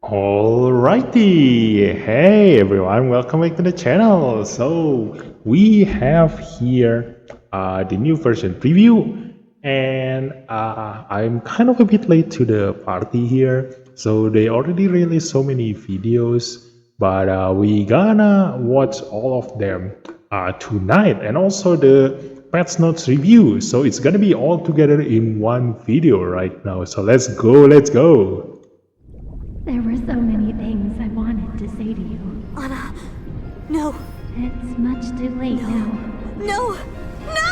Alrighty, hey everyone, welcome back to the channel. So we have here the new version preview, and I'm kind of a bit late to the party here. So they already released so many videos, but we gonna watch all of them tonight, and also the patch notes review. So it's gonna be all together in one video right now. So let's go, let's go. There were so many things I wanted to say to you. Anna, no, It's much too late now. no, no!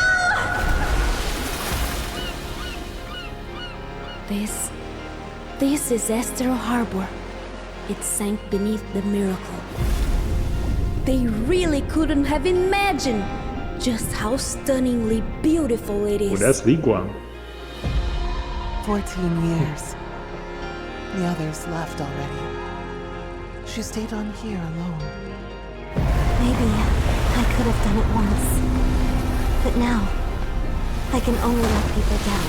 This is Esther Harbor. It sank beneath the miracle. They really couldn't have imagined just how stunningly beautiful it is. Udah Guang. 14 years. The others left already. She stayed on here alone. Maybe I could have done it once. But now, I can only let people down.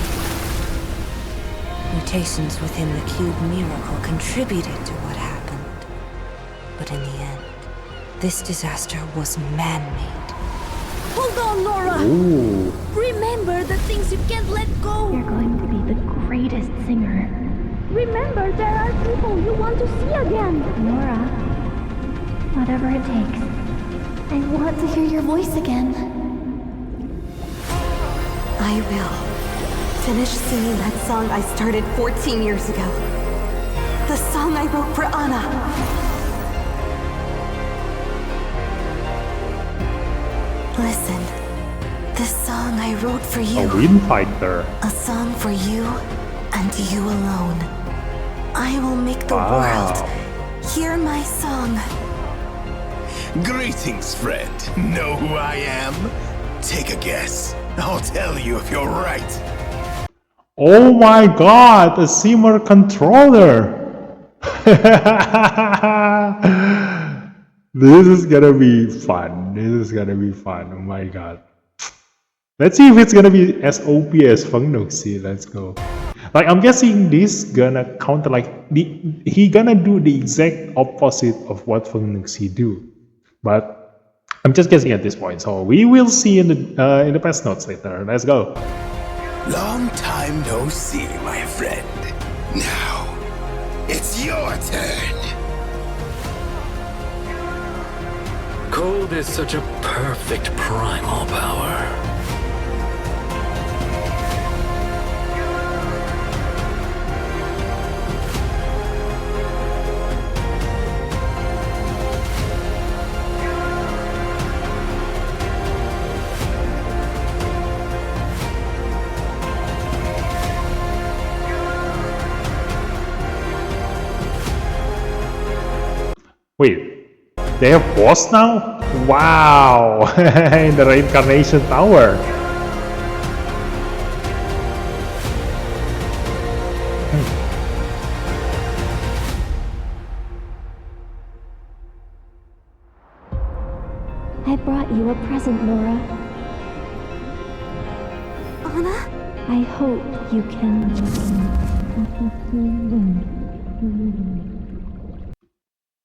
Mutations within the cube miracle contributed to what happened. But in the end, this disaster was man-made. Hold on, Nora! Ooh. Remember the things you can't let go! You're going to be the greatest singer. Remember, there are people you want to see again! Nora, whatever it takes. I want to hear your voice again. I will. Finish singing that song I started 14 years ago. The song I wrote for Anna. Listen. This song I wrote for A you. wind fighter. A song for you and you alone. I will make the Wow. world hear my song. Greetings, friend. Know who I am? Take a guess. I'll tell you if you're right. Oh my god, a Simmer controller! This is gonna be fun. This is gonna be fun. Oh my god. Let's see if it's gonna be as OP as Feng Nuxi. Let's go. Like, I'm guessing this gonna counter, like, he gonna do the exact opposite of what Feng Nuxi do. But I'm just guessing at this point, so we will see in the patch notes later. Let's go. Long time no see, my friend. Now, it's your turn. Cold is such a perfect primal power. Wait, they have boss now? Wow! In the reincarnation tower. I brought you a present, Nora. Anna? I hope you can...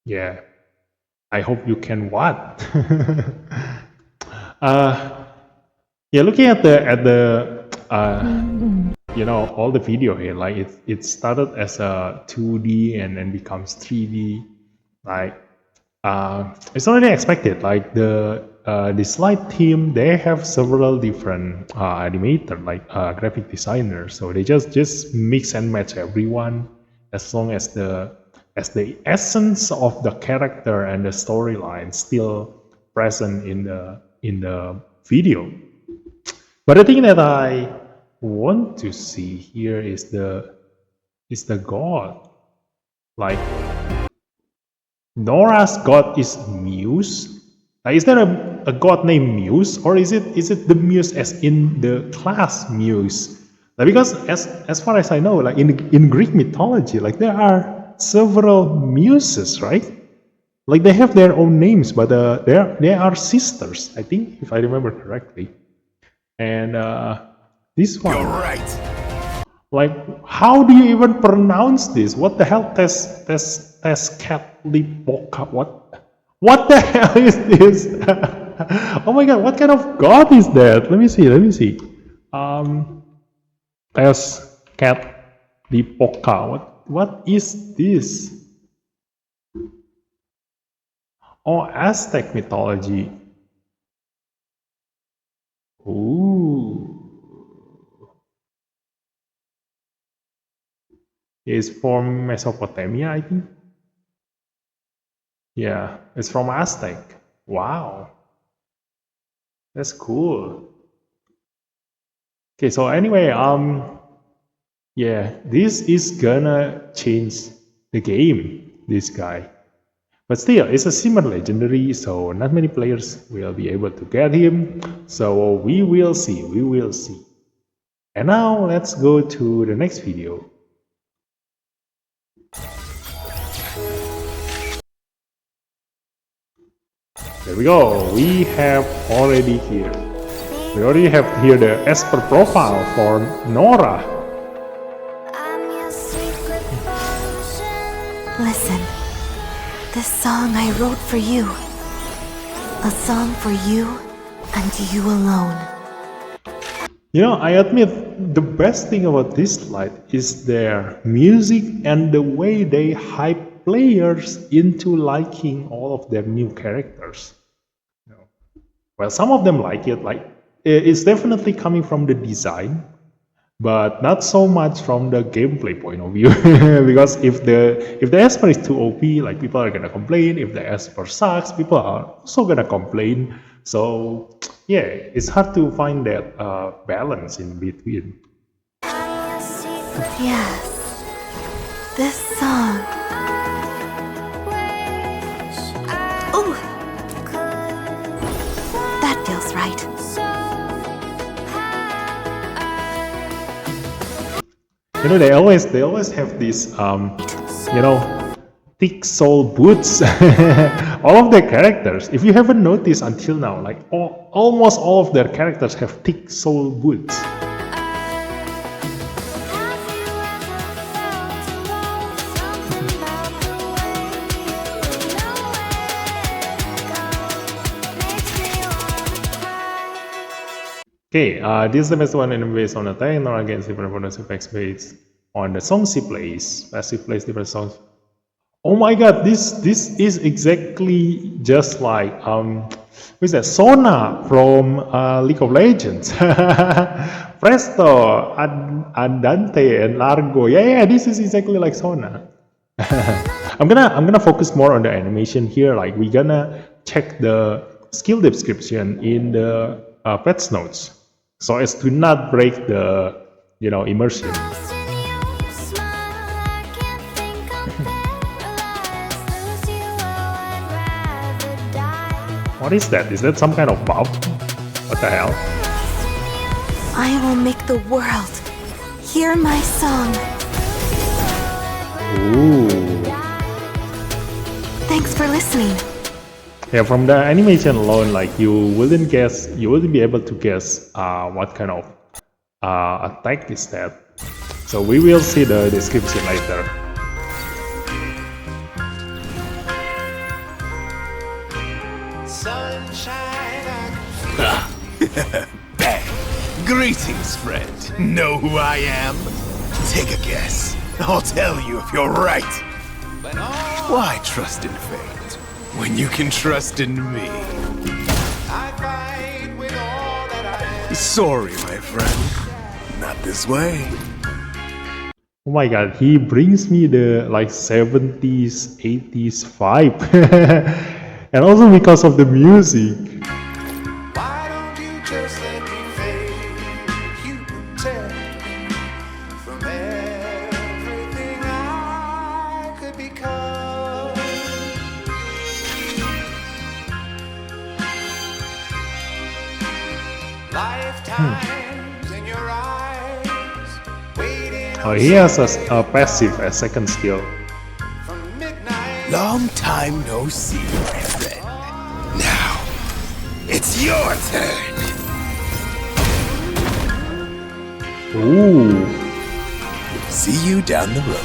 Yeah. I hope you can what? Yeah, looking at the all the video here, like it started as a 2D and then becomes 3D. Like it's already expected. Like the Dislyte team, they have several different animator, like graphic designers. So they just mix and match everyone as long as the essence of the character and the storyline still present in the video. But the thing that I want to see here is the god. Like, Nora's god is Muse. Like, is there a god named Muse, or is it the Muse as in the class Muse? Like, because as far as I know, like in Greek mythology, like there are several muses, right? Like they have their own names, but they are sisters, I think, if I remember correctly. And this one. You're right. Like, how do you even pronounce this? What the hell? Tezcatlipoca? What the hell is this? Oh my god, what kind of god is that? Let me see. Tezcatlipoca. What is this? Oh, Aztec mythology. Ooh. It's from Mesopotamia, I think. Yeah, it's from Aztec. Wow, that's cool. Okay, so anyway, yeah, this is gonna change the game, this guy. But still, it's a similar legendary, so not many players will be able to get him. So we will see, we will see. And now let's go to the next video. There we go. We have already here. We already have here the Esper profile for Nora. Listen, this song I wrote for you. A song for you and you alone. You know, I admit the best thing about Dislyte is their music and the way they hype players into liking all of their new characters. Well, some of them like it. Like, it's definitely coming from the design, but not so much from the gameplay point of view. Because if the Esper is too OP, like, people are gonna complain. If the Esper sucks, people are also gonna complain. So yeah, it's hard to find that balance in between. Yes, this song. Oh, that feels right. You know, they always have these you know, thick sole boots. All of their characters, if you haven't noticed until now, like almost all of their characters have thick sole boots. Okay, this is the best one in based on attack, nor against different bonus effects based on the songs he plays. Passive plays different songs. Oh my god, this is exactly just like who's that? Sona from League of Legends. Presto, Andante, and Largo. Yeah, this is exactly like Sona. I'm gonna focus more on the animation here. Like, we're gonna check the skill description in the patch notes, so as to not break the, you know, immersion. What is that? Is that some kind of buff? What the hell? I will make the world hear my song. Ooh. Thanks for listening. Yeah, from the animation alone, like, you wouldn't be able to guess what kind of attack is that. So we will see the description later. Bang! Greetings, friend. Know who I am? Take a guess. I'll tell you if you're right. Why trust in fate when you can trust in me? Sorry, my friend. Not this way. Oh my god, he brings me the, like, 70s, 80s vibe. And also because of the music. Why don't you just let me fade? You protect me from everything I could become. Lifetimes in your eyes, waiting. Oh, he has a passive, a second skill. From midnight. Long time no see, my friend. Now, it's your turn. Ooh. See you down the road.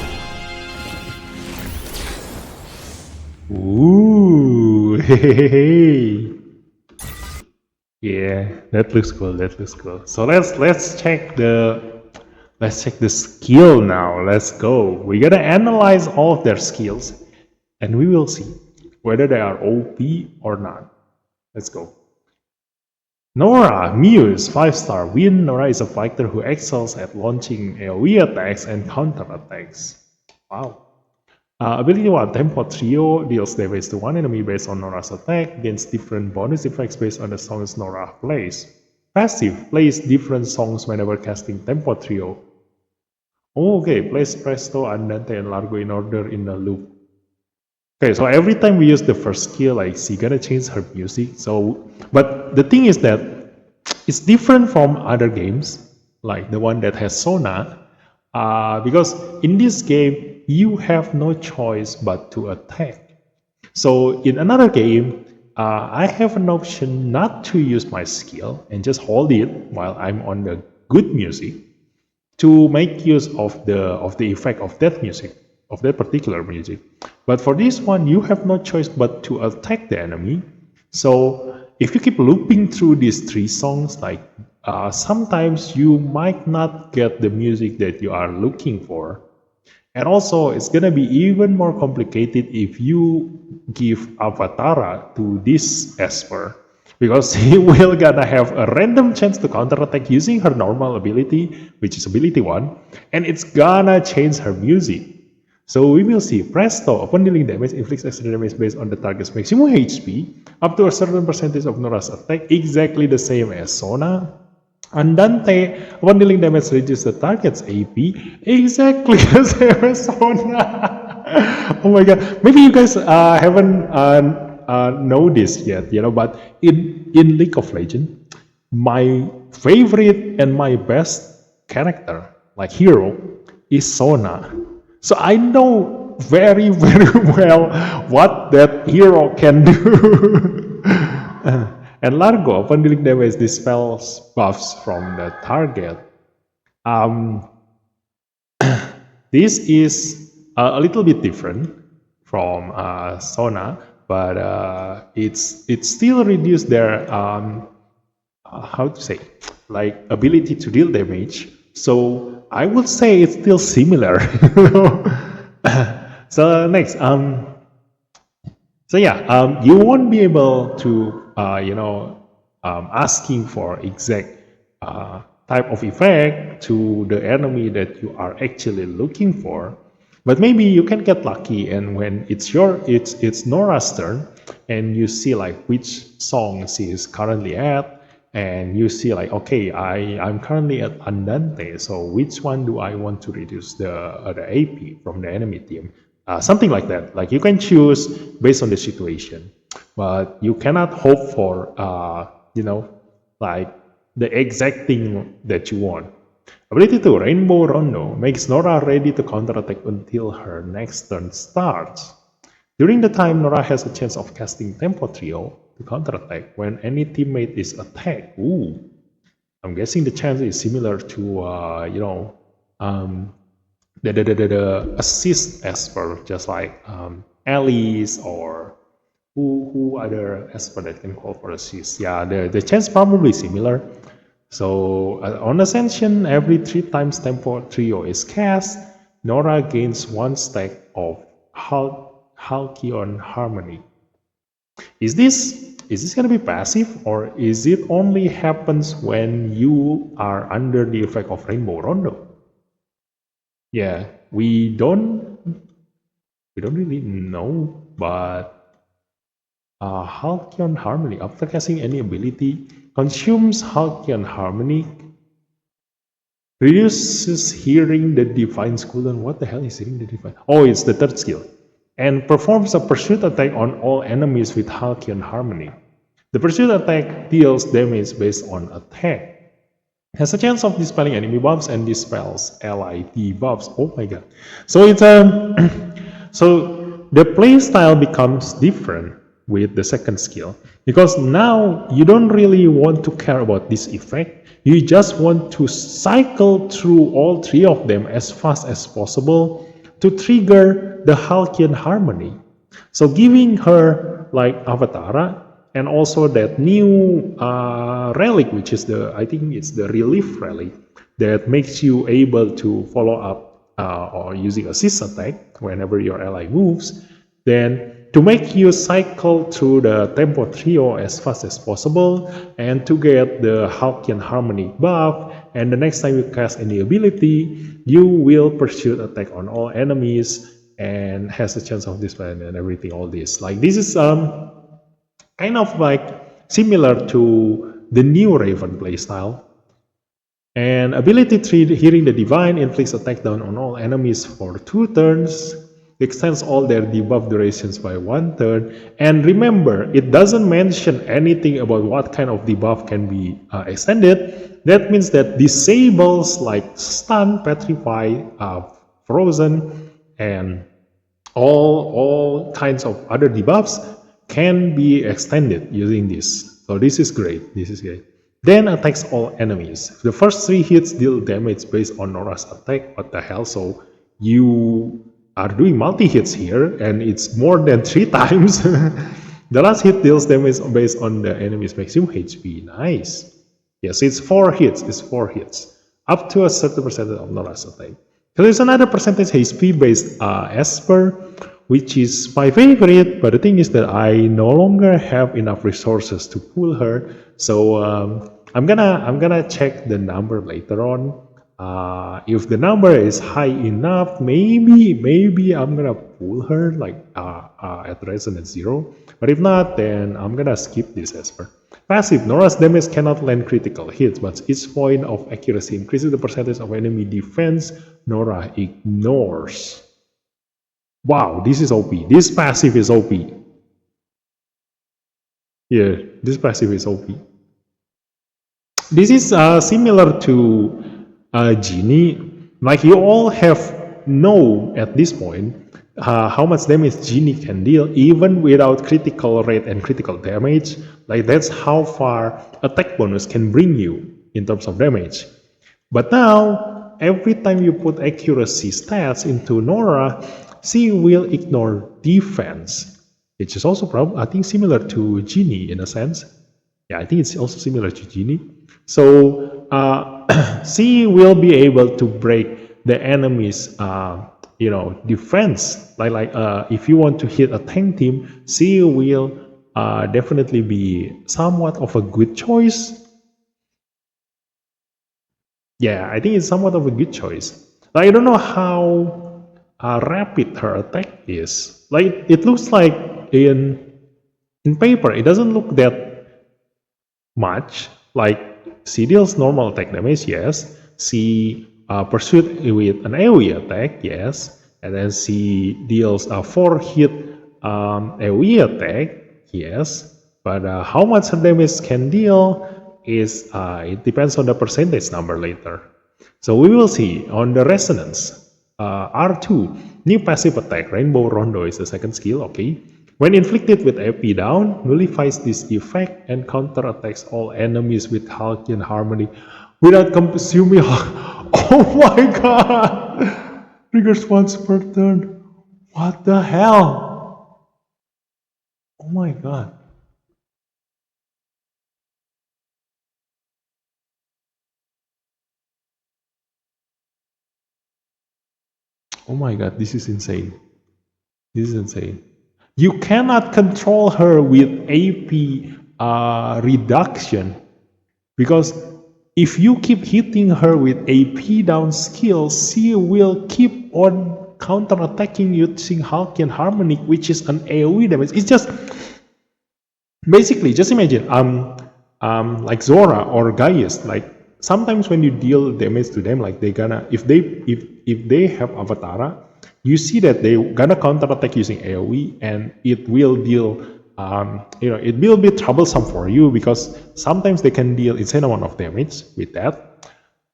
Ooh, hey. Yeah, that looks cool. That looks cool. So let's check the skill now. Let's go. We gotta analyze all of their skills, and we will see whether they are OP or not. Let's go. Nora, Muse, 5-star. Win. Nora is a fighter who excels at launching AoE attacks and counter attacks. Wow. Ability 1, Tempo Trio deals damage to one enemy based on Nora's attack, gains different bonus effects based on the songs Nora plays. Passive, plays different songs whenever casting Tempo Trio. Oh, okay, plays Presto, Andante, and Largo in order in a loop. Okay, so every time we use the first skill, like, she gonna change her music. So, but the thing is that it's different from other games, like the one that has Sona, because in this game, you have no choice but to attack. So in another game, I have an option not to use my skill and just hold it while I'm on the good music to make use of the effect of that music, of that particular music. But for this one, you have no choice but to attack the enemy. So if you keep looping through these 3 songs, like sometimes you might not get the music that you are looking for. And also, it's gonna be even more complicated if you give Avatara to this Esper, because he will gonna have a random chance to counterattack using her normal ability, which is ability 1, and it's gonna change her music. So we will see Presto, upon dealing damage, inflicts extra damage based on the target's maximum HP, up to a certain percentage of Nora's attack, exactly the same as Sona. Andante, upon dealing damage, reduces the target's AP, exactly the same as Sona. Oh my god, maybe you guys haven't know this yet, but in League of Legends, my favorite and my best character, like hero, is Sona. So I know very, very well what that hero can do. And Largo, upon dealing damage, dispels buffs from the target. This is a little bit different from Sona, but it's still reduced their how to say, like, ability to deal damage. So I would say it's still similar. So next, so yeah, you won't be able to asking for exact type of effect to the enemy that you are actually looking for, but maybe you can get lucky, and when it's Nora's turn, and you see like which song she is currently at, and you see like, okay, I'm currently at Andante, so which one do I want to reduce the AP from the enemy team? Something like that. Like, you can choose based on the situation, but you cannot hope for like the exact thing that you want. Ability 2, Rainbow Rondo, makes Nora ready to counterattack until her next turn starts. During the time, Nora has a chance of casting Tempo Trio to counterattack when any teammate is attacked. Ooh, I'm guessing the chance is similar to the assist Esper, just like Alice, or who other Esper that can call for assist. Yeah, the chance probably similar. So on Ascension, every 3 times Tempo Trio is cast, Nora gains 1 stack of Halcyon Harmony. Is this gonna be passive, or is it only happens when you are under the effect of Rainbow Rondo? Yeah, we don't really know, but Halcyon Harmony, after casting any ability, consumes Halcyon Harmony, reduces hearing the Divine cooldown. What the hell is hearing the Divine? Oh, it's the 3rd skill. And performs a pursuit attack on all enemies with Halcyon Harmony. The pursuit attack deals damage based on attack. Has a chance of dispelling enemy buffs and dispels ally debuffs. Oh my god. So it's so the playstyle becomes different with the 2nd skill. Because now you don't really want to care about this effect. You just want to cycle through all three of them as fast as possible to trigger the Halcyon Harmony. So giving her like Avatara and also that new relic, which is I think it's the Relief Relic, that makes you able to follow up or using assist attack whenever your ally moves, then to make you cycle through the Tempo Trio as fast as possible and to get the Halcyon Harmony buff, and the next time you cast any ability, you will pursue attack on all enemies and has a chance of display and everything, all this. Like this is kind of like similar to the new Raven playstyle. And ability 3, Hearing the Divine, inflicts attack down on all enemies for 2 turns, extends all their debuff durations by 1 turn. And remember, it doesn't mention anything about what kind of debuff can be extended. That means that disables like Stun, Petrify, Frozen, and all kinds of other debuffs can be extended using this. So this is great. This is great. Then attacks all enemies. The first 3 hits deal damage based on Nora's attack. What the hell? So you are doing multi-hits here, and it's more than 3 times. The last hit deals damage based on the enemy's maximum HP. Nice. Yes, it's 4 hits. It's 4 hits. Up to a certain percentage of Nora's attack. So there's another percentage HP based Esper, which is my favorite, but the thing is that I no longer have enough resources to pull her. So I'm gonna check the number later on. If the number is high enough, maybe I'm gonna pull her like at resonance 0. But if not, then I'm gonna skip this Esper. Passive: Nora's damage cannot land critical hits, but each point of accuracy increases the percentage of enemy defense Nora ignores. Wow, this is OP. This passive is OP. Yeah, this passive is OP. This is similar to Genie. Like you all have know at this point how much damage Genie can deal even without critical rate and critical damage. Like that's how far attack bonus can bring you in terms of damage. But now, every time you put accuracy stats into Nora, she will ignore defense, which is also probably, I think, similar to Genie in a sense. Yeah, I think it's also similar to Genie. So she will be able to break the enemy's, defense. Like if you want to hit a tank team, she will definitely be somewhat of a good choice. Yeah, I think it's somewhat of a good choice. Like, I don't know how rapid her attack is. Like it looks like in paper, it doesn't look that much. Like she deals normal attack damage, yes. She pursued with an AoE attack, yes. And then she deals a 4-hit AoE attack, yes. But how much her damage can deal is it depends on the percentage number later. So we will see on the resonance. R2, new passive attack, Rainbow Rondo is the second skill, okay. When inflicted with AP down, nullifies this effect and counterattacks all enemies with Halcyon Harmony without consuming. Oh my god! Triggers once per turn. What the hell? Oh my god. Oh my god, this is insane. This is insane. You cannot control her with AP reduction, because if you keep hitting her with AP down skills, she will keep on counter-attacking using Halcyon Harmony, which is an AoE damage. It's just basically, just imagine like Zora or Gaius, like sometimes when you deal damage to them, like they gonna if they have Avatara, you see that they gonna counterattack using AoE, and it will deal it will be troublesome for you because sometimes they can deal insane amount of damage with that.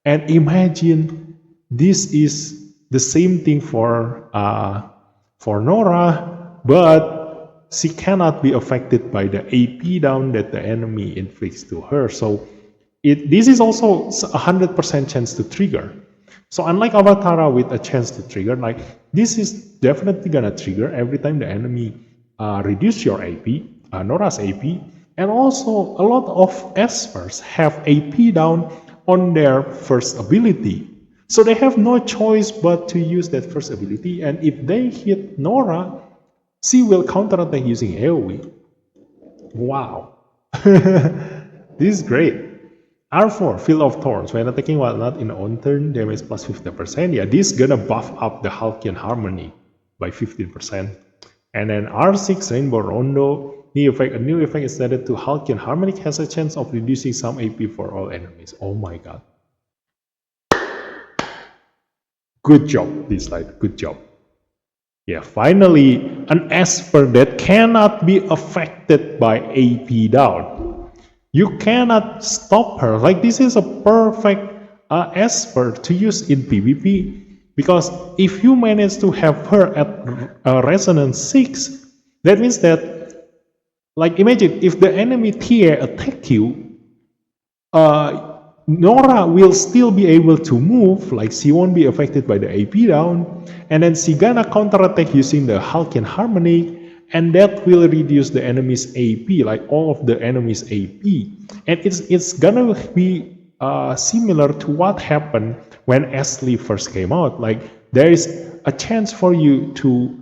And imagine this is the same thing for Nora, but she cannot be affected by the AP down that the enemy inflicts to her. So this is also 100% chance to trigger. So unlike Avatara with a chance to trigger, like this is definitely gonna trigger every time the enemy reduce your AP, Nora's AP, and also a lot of espers have AP down on their first ability. So they have no choice but to use that first ability, and if they hit Nora, she will counterattack using AoE. Wow. This is great. R4, Field of Thorns. When attacking while not in own turn, damage plus 50%. Yeah, this gonna buff up the Halcyon Harmony by 15%. And then R6, Rainbow Rondo. A new effect is added to Halcyon Harmonic, has a chance of reducing some AP for all enemies. Oh my god. Good job, Dislyte. Good job. Yeah, finally, an Esper that cannot be affected by AP down. You cannot stop her. Like, this is a perfect Esper to use in PvP. Because if you manage to have her at Resonance 6, that means that, like, imagine if the enemy TA attack you, Nora will still be able to move, like she won't be affected by the AP down, and then she gonna counterattack using the Halcyon Harmonic, and that will reduce the enemy's AP, like all of the enemy's AP. And it's gonna be similar to what happened when Ashley first came out. Like, there is a chance for you to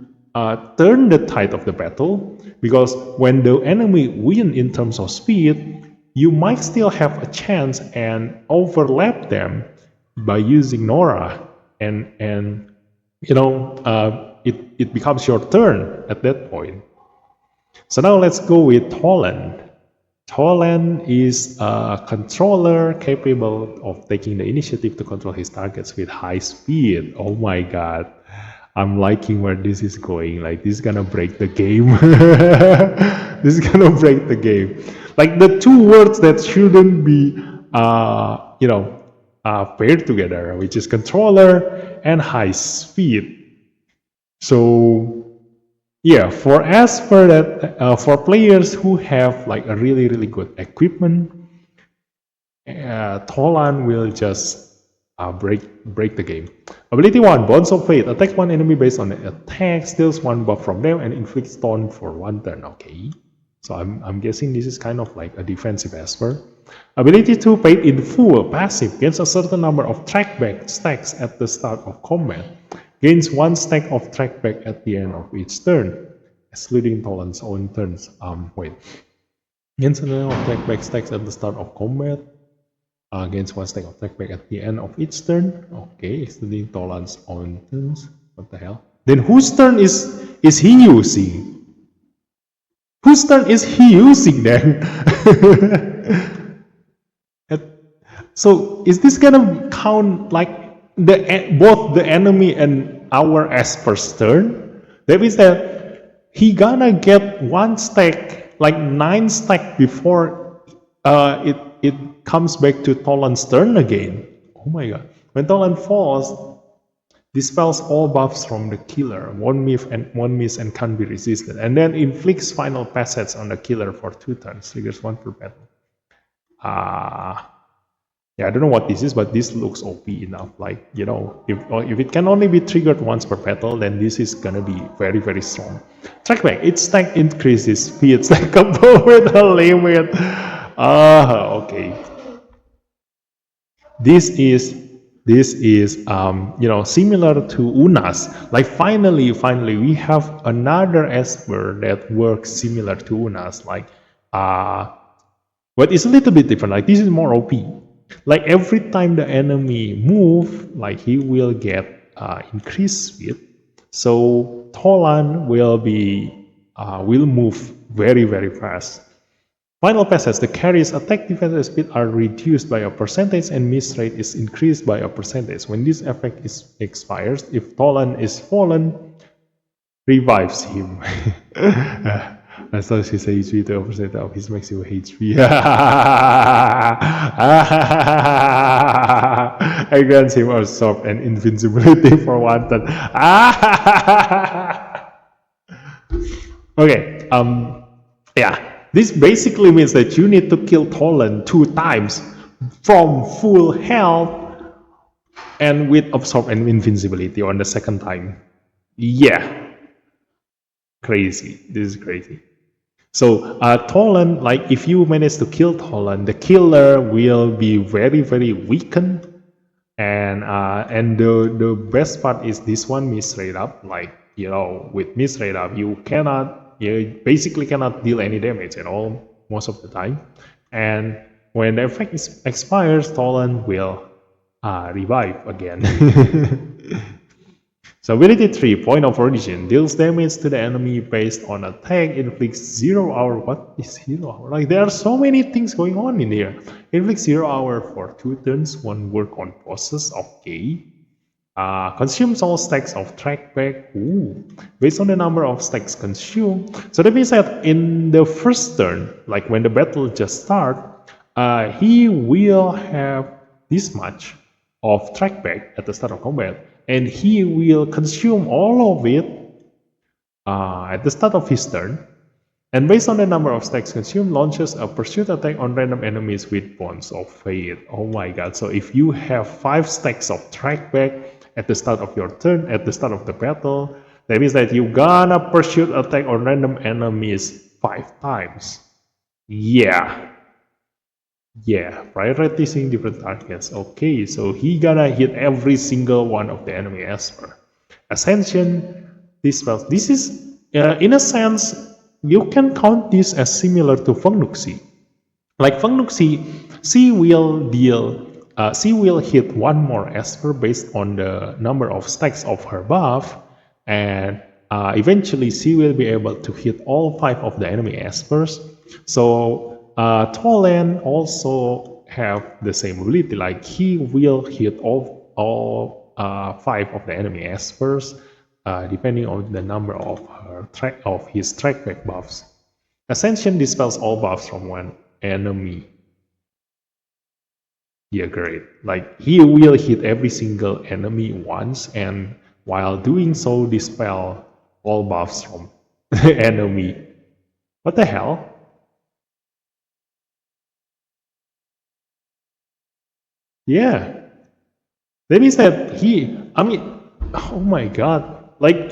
turn the tide of the battle, because when the enemy win in terms of speed, you might still have a chance and overlap them by using Nora, and you know, it becomes your turn at that point. So now let's go with Toland. Toland is a controller capable of taking the initiative to control his targets with high speed. Oh my god. I'm liking where this is going. Like, this is gonna break the game. This is gonna break the game. Like, the two words that shouldn't be, paired together, which is controller and high speed. So, yeah, for players who have like a really, really good equipment, Toland will just break the game. Ability 1, Bonds of Fate. Attack one enemy based on the attack, steals one buff from them, and inflicts stun for one turn. Okay. So I'm guessing this is kind of like a defensive Esper. Ability 2, Paid in Full. Passive. Gains a certain number of trackback stacks at the start of combat. Gains one stack of trackback at the end of each turn, excluding Toland's own turns. Gains a number of trackback stacks at the start of combat. Gains one stack of trackback at the end of each turn. Okay, excluding Toland's own turns. What the hell? Then whose turn is he using? Whose turn is he using then? So is this gonna count like both the enemy and our Esper's turn? That means that he gonna get one stack, like 9 stack before it comes back to Toland's turn again. Oh my god. When Toland falls, dispels all buffs from the killer, one miss and can't be resisted, and then inflicts final passage on the killer for 2 turns, triggers 1 per battle. Yeah, I don't know what this is, but this looks OP enough. Like, you know, if it can only be triggered once per battle, then this is gonna be very, very strong. Trackback, its stack increases speed stackable with a limit. Okay. This is similar to Unas. Like, finally we have another Esper that works similar to Unas. Like, but it's a little bit different. Like, this is more OP. Like, every time the enemy move, like, he will get increased speed. So Toland will move very, very fast. Final passage, the carry's attack, defense, and speed are reduced by a percentage, and miss rate is increased by a percentage. When this effect expires, if Toland is fallen, revives him. As long as his HP 12% of his maximum HP. I grant him absorb and invincibility for one turn. Okay. Yeah, this basically means that you need to kill Tolan 2 times from full health and with absorb and invincibility on the second time. Yeah, crazy. This is crazy. So Tolan, like if you manage to kill Tolan, the killer will be very very weakened, and the best part is this one misread up. Like with misread up, you basically cannot deal any damage at all most of the time, and when the effect expires, Tolan will revive again. So ability 3, Point of Origin, deals damage to the enemy based on attack, inflicts 0 hour. What is 0 hour? Like there are so many things going on in here. Inflicts 0 hour for 2 turns, 1 work on bosses. Okay. Consumes all stacks of trackback. Ooh. Based on the number of stacks consumed. So that means that in the first turn, like when the battle just starts, he will have this much of trackback at the start of combat, and he will consume all of it at the start of his turn. And based on the number of stacks consumed, launches a pursuit attack on random enemies with Bonds of Fate. Oh my god, so if you have 5 stacks of trackback at the start of your turn, at the start of the battle, that means that you gonna pursuit attack on random enemies 5 times. Yeah, prioritizing different targets. Okay, so he gonna hit every single one of the enemy esper. Ascension, this spell. This is, in a sense, you can count this as similar to Fengnuxi. Like Fengnuxi, she will hit 1 more esper based on the number of stacks of her buff, and eventually she will be able to hit all 5 of the enemy espers. So Tolan also have the same ability, like he will hit all 5 of the enemy espers, depending on the number of his trackback buffs. Ascension dispels all buffs from one enemy. Yeah, great. Like he will hit every single enemy once, and while doing so, dispel all buffs from the enemy. What the hell? Yeah. That means that oh my god. Like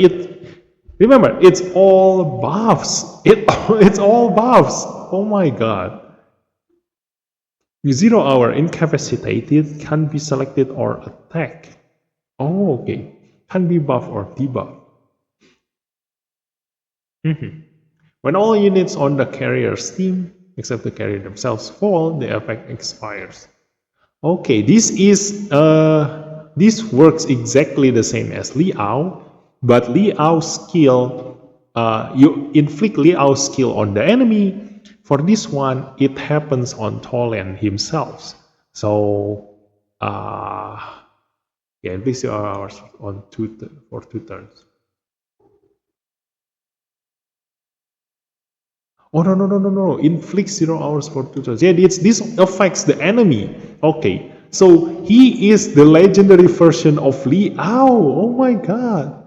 remember, it's all buffs. It's all buffs. Oh my god. 0 hour, incapacitated, can be selected or attack. Oh, okay. Can be buff or debuff. When all units on the carrier's team, except the carrier themselves, fall, the effect expires. Okay, this works exactly the same as Liao, but Liao's skill, you inflict Liao's skill on the enemy. For this one, it happens on Tolan himself. So, yeah, inflict 0 hours on for 2 turns. Oh no! Inflict 0 hours for 2 turns. Yeah, this affects the enemy. Okay, so he is the legendary version of Liao. Oh my god!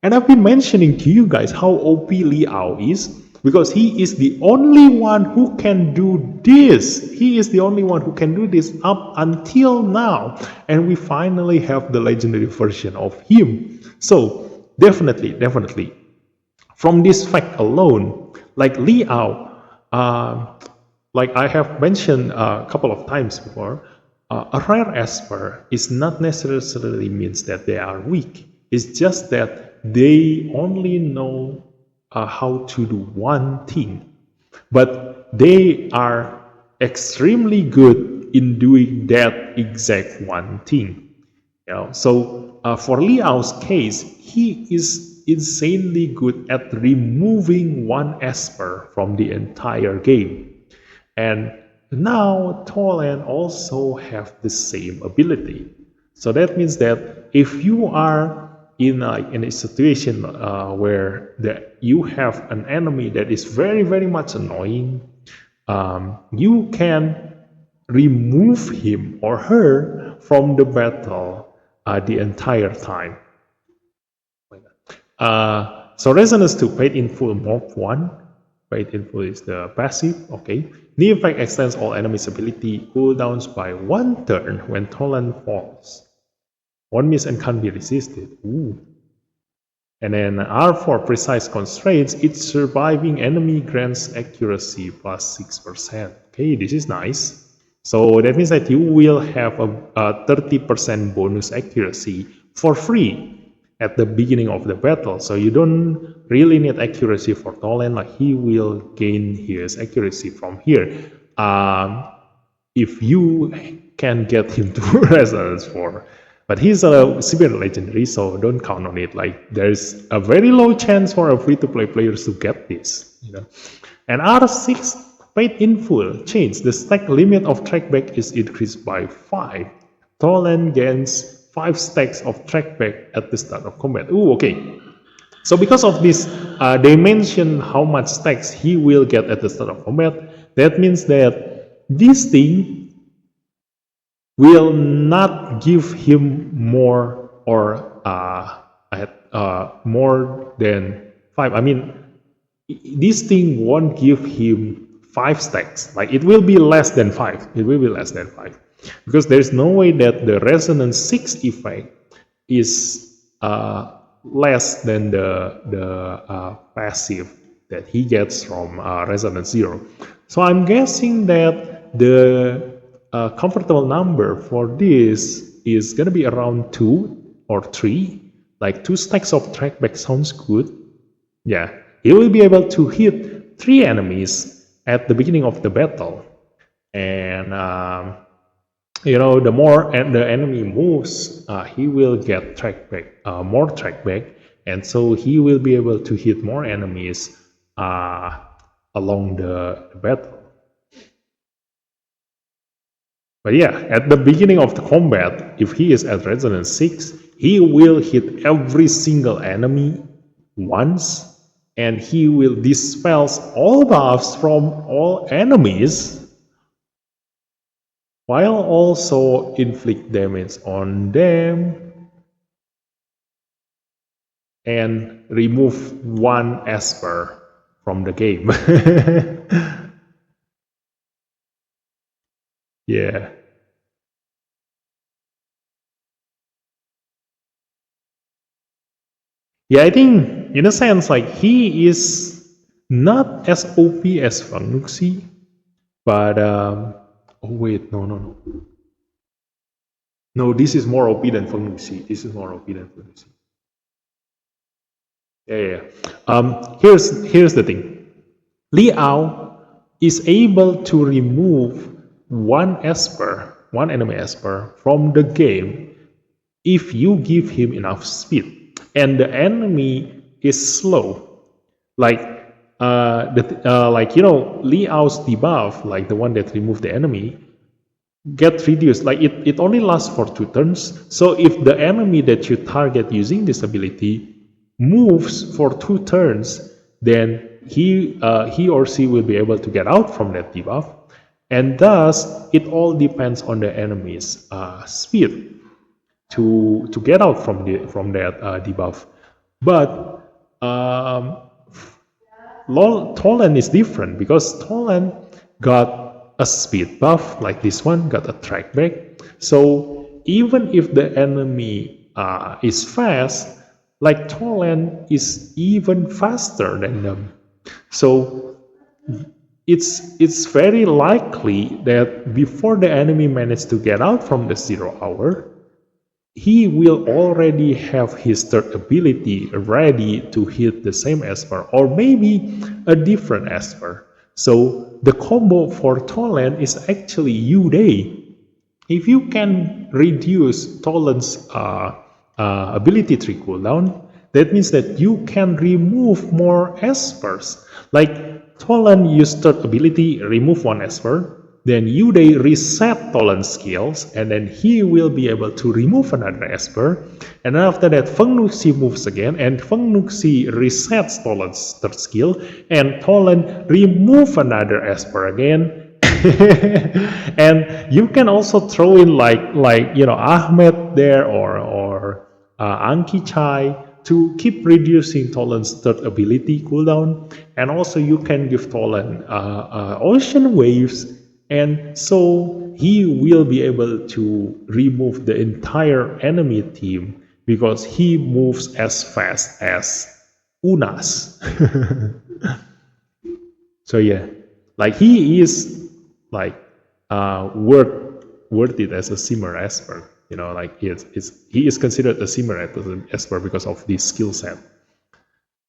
And I've been mentioning to you guys how OP Liao is, because he is the only one who can do this. He is the only one who can do this up until now, and we finally have the legendary version of him. So definitely, from this fact alone, like Liao, like I have mentioned a couple of times before, a rare esper is not necessarily means that they are weak. It's just that they only know how to do one thing, but they are extremely good in doing that exact one thing. So for Liao's case, he is insanely good at removing one esper from the entire game. And now Tolan also have the same ability. So that means that if you are in a situation where you have an enemy that is very, very much annoying, you can remove him or her from the battle the entire time. So Resonance 2 paid in full Morph 1. Fate in Full is the passive, okay. The effect extends all enemies' ability cooldowns by 1 turn when Toland falls. 1 miss and can't be resisted. Ooh. And then R4 precise constraints, each surviving enemy grants accuracy plus 6%. Okay, this is nice. So that means that you will have a 30% bonus accuracy for free at the beginning of the battle. So you don't really need accuracy for Toland, like he will gain his accuracy from here. If you can get him to Resonance 4. But he's a severe legendary, so don't count on it. Like, there's a very low chance for a free-to-play players to get this, you know. And R6 Paid in Full change. The stack limit of trackback is increased by 5. Toland gains 5 stacks of trackback at the start of combat. Ooh, okay. So because of this, they mention how much stacks he will get at the start of combat. That means that this thing will not give him more or more than 5. I mean, this thing won't give him 5 stacks. Like, it will be less than 5. It will be less than 5. Because there's no way that the Resonance 6 effect is less than the passive that he gets from Resonance 0. So I'm guessing that the comfortable number for this is gonna be around 2 or 3. Like 2 stacks of trackback sounds good. Yeah, he will be able to hit 3 enemies at the beginning of the battle. And you know, the more the enemy moves, he will get trackback, more trackback, and so he will be able to hit more enemies along the battle. But yeah, at the beginning of the combat, if he is at Resonance 6, he will hit every single enemy once, and he will dispels all buffs from all enemies, while also inflict damage on them and remove 1 Esper from the game. Yeah. Yeah, I think in a sense, like, he is not as OP as Fangnuxi, but oh wait, no. No, this is more OP than Fangnuxi. This is more OP than Fangnuxi. Yeah. Here's the thing. Liao is able to remove 1 Esper, 1 enemy Esper from the game if you give him enough speed, and the enemy is slow. Like like, you know, Liao's debuff, like the one that removed the enemy, get reduced. Like, it only lasts for 2 turns. So if the enemy that you target using this ability moves for 2 turns, then he or she will be able to get out from that debuff. And thus, it all depends on the enemy's speed to get out from that debuff. But Toland is different, because Toland got a speed buff, like this one got a trackback. So even if the enemy is fast, like, Toland is even faster than them. So it's very likely that before the enemy manages to get out from the 0 hour, he will already have his 3rd ability ready to hit the same Esper, or maybe a different Esper. So the combo for Toland is actually U-Day. If you can reduce Toland's ability tree cooldown, that means that you can remove more Espers. Like, Toland used 3rd ability, remove 1 Esper, then U-Day reset Toland's skills, and then he will be able to remove another Esper. And after that, Fangnuxi moves again, and Fangnuxi resets Toland's 3rd skill, and Toland remove another Esper again. And you can also throw in like you know, Ahmed there, or Anki Chai, to keep reducing Toland's 3rd ability cooldown. and also you can give Tolan ocean waves, and so he will be able to remove the entire enemy team because he moves as fast as Unas. So yeah, like he is like worth it as a Simmer Esper. You know, like he is considered a Simmer Esper because of this skill set.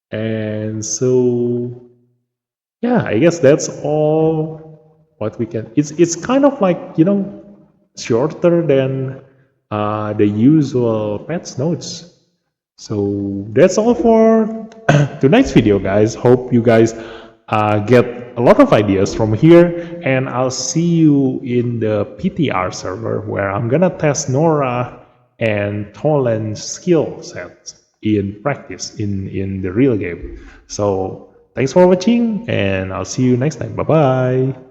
And so yeah, I guess that's all what we can. It's kind of like, you know, shorter than the usual patch notes. So that's all for tonight's video, guys. Hope you guys get a lot of ideas from here, and I'll see you in the PTR server where I'm gonna test Nora and Tolan's skill sets in practice in the real game. So thanks for watching, and I'll see you next time. Bye bye.